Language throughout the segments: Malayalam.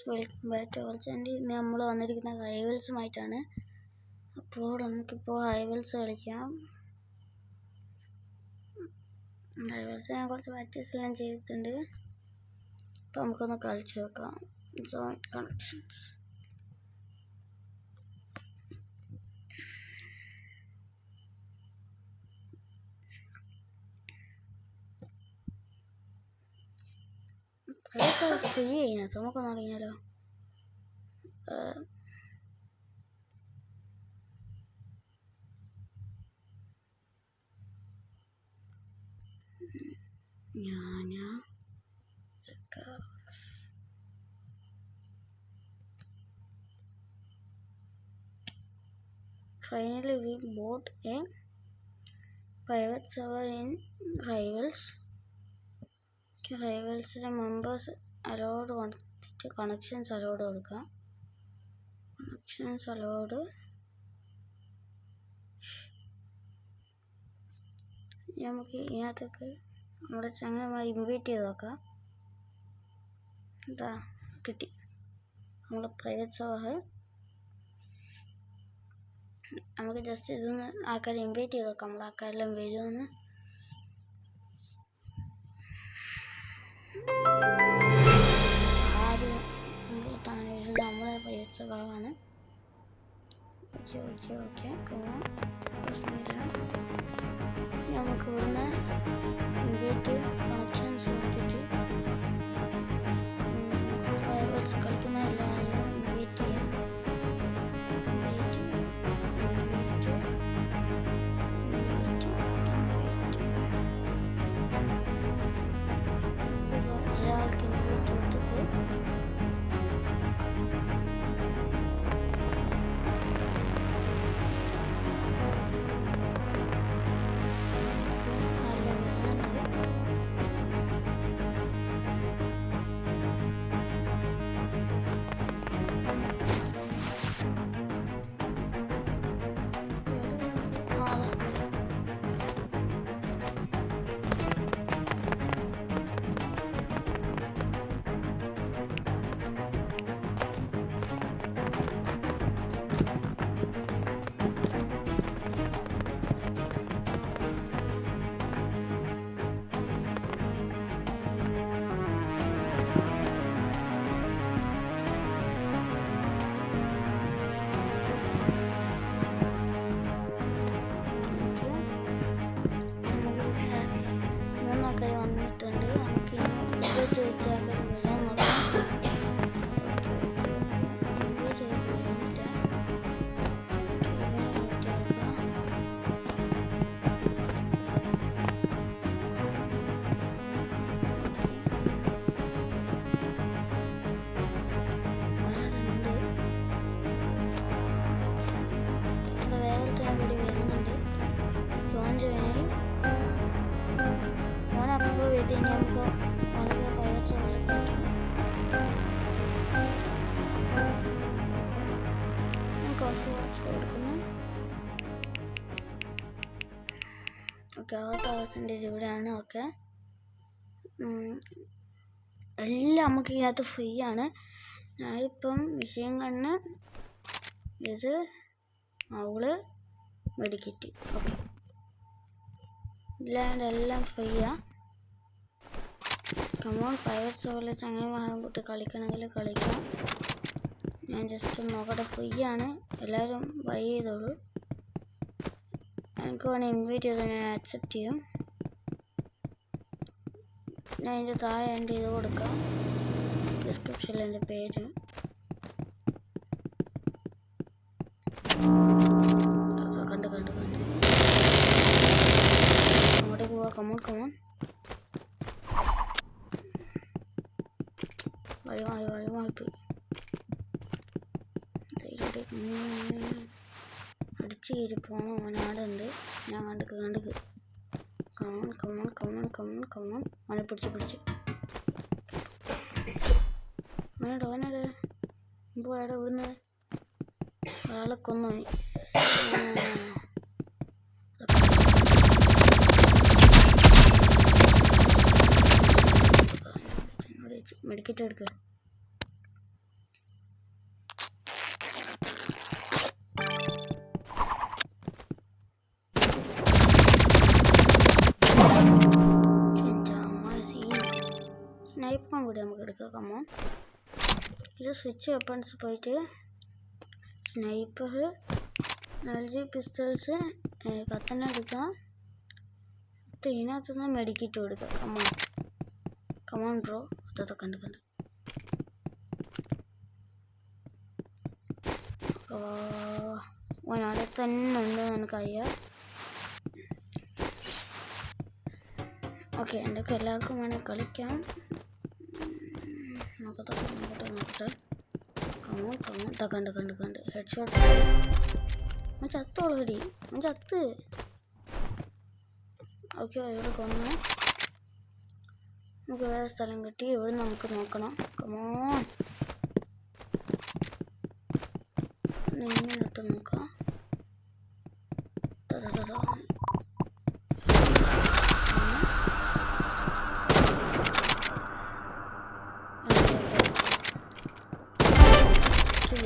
Welcome back to our channel. ഇന്ന് നമ്മൾ വന്നിരിക്കുന്ന റൈവൽസുമായിട്ടാണ്. അപ്പോൾ നമുക്കിപ്പോൾ റൈവൽസ് കളിക്കാം. റൈവൽസ് ഞാൻ കുറച്ച് പ്രാക്ടീസ് എല്ലാം ചെയ്തിട്ടുണ്ട്. അപ്പോൾ നമുക്കൊന്ന് കളിച്ച് നോക്കാം. Join connections. ഫ്രീ കഴിഞ്ഞാൽ നമുക്കൊന്ന് തുടങ്ങിയാലോ. Finally, we bought a private server in Rivals. Rivals members allowed connections allowed കൊടുക്കാം. Connections allowed. നമുക്ക് ഇതിനകത്തേക്ക് നമ്മുടെ ചങ്ങായി ഇൻവൈറ്റ് ചെയ്ത് നോക്കാം. എന്താ കിട്ടി നമ്മുടെ പ്രൈവറ്റ് സർവർ. നമുക്ക് ജസ്റ്റ് ഇതൊന്ന് ആൾക്കാരെ ഇൻവൈറ്റ് ചെയ്ത് നോക്കാം. നമ്മൾ ആൾക്കാരെല്ലാം വരുമെന്ന്. ആദ്യം നമ്മളെ പ്രൈവറ്റ് സർവറാണ്. ഓക്കെ പ്രശ്നമില്ല. നമുക്ക് ഇവിടുന്ന് ഇൻവൈറ്റ് കണക്ഷൻസ് കൊടുത്തിട്ട് പ്രൈവറ്റ്സ് കളിക്കുന്ന എല്ലാവരും ഇൻവൈറ്റ് ചെയ്യാം. എല്ലാവർക്കും ഇൻവൈറ്റ് കൊടുത്തിട്ട് വന്നിട്ടുണ്ട്. നമുക്ക് വരാൻ നോക്കാം. വരുന്നുണ്ട്. ജോയിൻ ചെയ്യണേ. നമുക്ക് വളരെ പൈററ്റ്സ് കളിക്കാം. കൊടുക്കുന്നു. ഓക്കെ 60% ഇവിടെയാണ്. ഓക്കെ എല്ലാം നമുക്ക് ഇതിനകത്ത് ഫ്രീ ആണ്. ഞാനിപ്പം വിഷയം കണ്ണ് ഇത് അവള് മെഡിക്കറ്റ്. ഓക്കെ ഇല്ലാണ്ട് എല്ലാം ഫ്രീയാ. കമോൺ പ്രൈവറ്റ് സർവറിൽ ചങ്ങായിമാരും കൂട്ടി കളിക്കണമെങ്കിൽ കളിക്കാം. ഞാൻ ജസ്റ്റ് നോക്കട്ടെ. ഫ്രീ ആണ്. എല്ലാവരും ബൈ ചെയ്തോളൂ. എനിക്ക് വേണമെങ്കിൽ ഇൻവൈറ്റ് ചെയ്താൽ ഞാൻ അക്സെപ്റ്റ് ചെയ്യും. ഞാൻ അതിൻ്റെ താഴെ എൻ്റെ ഇത് കൊടുക്കാം. ഡിസ്ക്രിപ്ഷനിൽ എൻ്റെ പേര്. കണ്ട് അങ്ങോട്ടേക്ക് പോവാം. കമോൺ വഴിമാറിപ്പോയി. അടിച്ചു കയറി പോകണം. അവനാടുണ്ട്. ഞാൻ കണ്ടക്ക് കമോൺ അവനെ പിടിച്ച് അവനാട് പോയാടെ ഇവിടുന്ന് ഒരാളെ കൊന്നു. മെഡിക്കറ്റ് എടുക്കുക. ഇത് സ്വിച്ച് വെപ്പൺസ് പോയിട്ട് സ്നൈപ്പർ, LG പിസ്റ്റൾസ് കത്തന്നെ എടുക്കാം. ഇതിനകത്തുനിന്ന് മെഡിക്കിറ്റ് കൊടുക്കുക. Come on bro. അതൊക്കെ കണ്ട് അവിടെ തന്നെ ഉണ്ട് എനിക്കറിയാം. ഓക്കെ, എൻ്റെ ഒക്കെ എല്ലാവർക്കും വേണേൽ കളിക്കാം. നോക്കട്ടെ. കണ്ട് ഹെഡ് ഷോട്ട്. ചത്ത് ഓൾറെഡി. ചത്ത്. ഓക്കെ, ഇവിടെ കൊന്ന്. നമുക്ക് വേറെ സ്ഥലം കിട്ടി. ഇവിടെ നമുക്ക് നോക്കണം. കമോൺ, ഇങ്ങനെ ഇട്ട് നോക്കാം.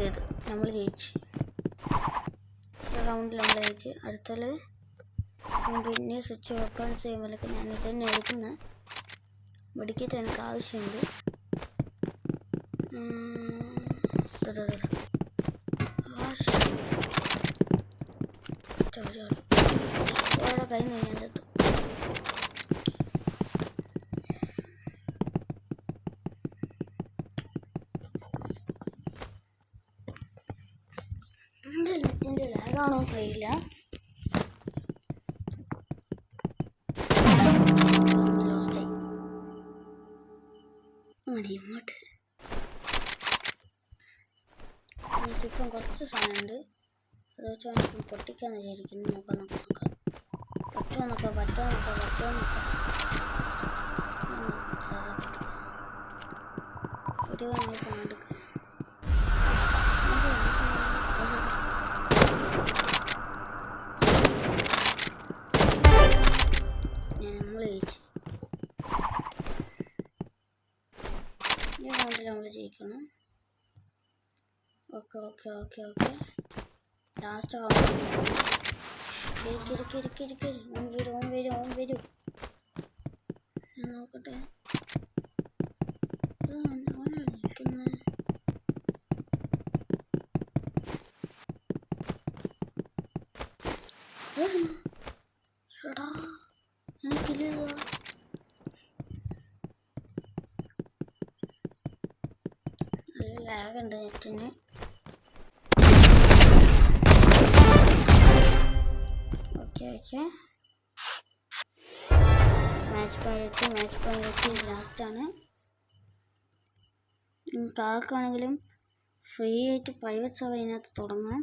ചെയ്ത് നമ്മൾ ജയിച്ച്. റൗണ്ടിൽ നമ്മൾ ജയിച്ച്. അടുത്തത് പിന്നെ സ്വിച്ച് ഓപ്പൺ ചെയ്യുമ്പോഴേക്ക് ഞാൻ ഇതന്നെ എടുക്കുന്നത്. മെഡിക്കറ്റ് എനിക്ക് ആവശ്യമുണ്ട്. ഓരോ കൈ ഞാൻ ചത്തു. നെറ്റിൻ്റെ ലാഗാണോ കഴിയില്ല. ഇങ്ങോട്ട് ഇപ്പം കുറച്ച് സാധനമുണ്ട്. അത് വെച്ചാൽ പൊട്ടിക്കാന്ന് വിചാരിക്കുന്നു. നോക്കാം. പറ്റുമോ നമ്മൾ ജയിച്ചു. ഈ റൗണ്ടിൽ നമ്മൾ ജയിക്കണം. ഓക്കെ. Last round. ഓൻ വരൂ. ഞാൻ നോക്കട്ടെ. ഓനാണ് നിൽക്കുന്നത്. എടാ, എനിക്കില്ല. നല്ല ലാഗുണ്ട് നെറ്റിന്. ഓക്കെ. മാച്ച് പോയിന്റ് ലാസ്റ്റാണ്. ആർക്കാണെങ്കിലും ഫ്രീ ആയിട്ട് പ്രൈവറ്റ് സർവർ ഇതിനകത്ത് തുടങ്ങാം.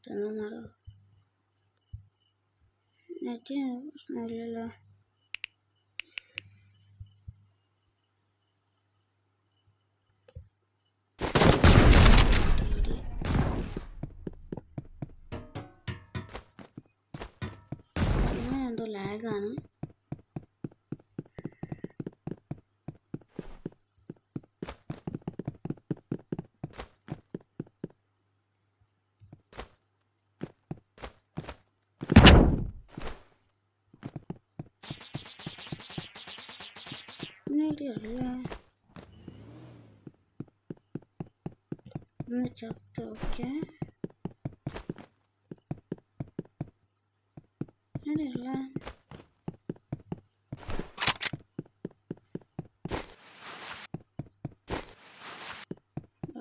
എന്നാടോ നെറ്റിന് പ്രശ്നമില്ലല്ലോ. എന്തോ ലാഗാണ്. ചത്ത്. ഓക്കെ, എവിടെയുള്ള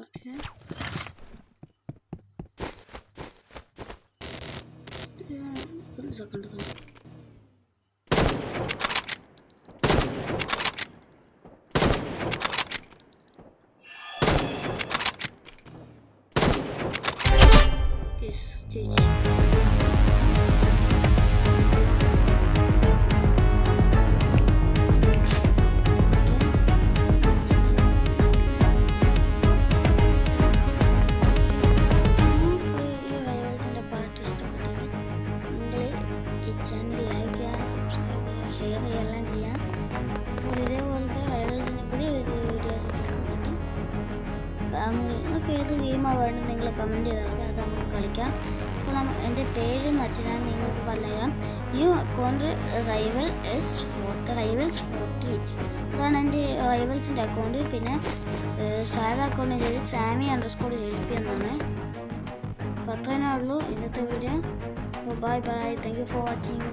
ഓക്കെ സെക്കൻഡ് stage. നിങ്ങൾക്ക് ഏത് ഗെയിമാണ് വേണ്ടത് നിങ്ങൾ കമൻറ്റ് ചെയ്താൽ മതി, അത് നമുക്ക് കളിക്കാം. അപ്പോൾ എൻ്റെ പേരെന്ന് വെച്ചാൽ ഞാൻ നിങ്ങൾക്ക് പറഞ്ഞുതരാം. ന്യൂ അക്കൗണ്ട് റൈവൽസ് 40, അതാണ് എൻ്റെ റൈവൽസിൻ്റെ അക്കൗണ്ട്. പിന്നെ സാധാ അക്കൗണ്ടിൻ്റെ പേര് Sammy_LP എന്നാണ്. അപ്പോൾ അത്രേ ഉള്ളൂ ഇന്നത്തെ video. Bye bye, thank you for watching.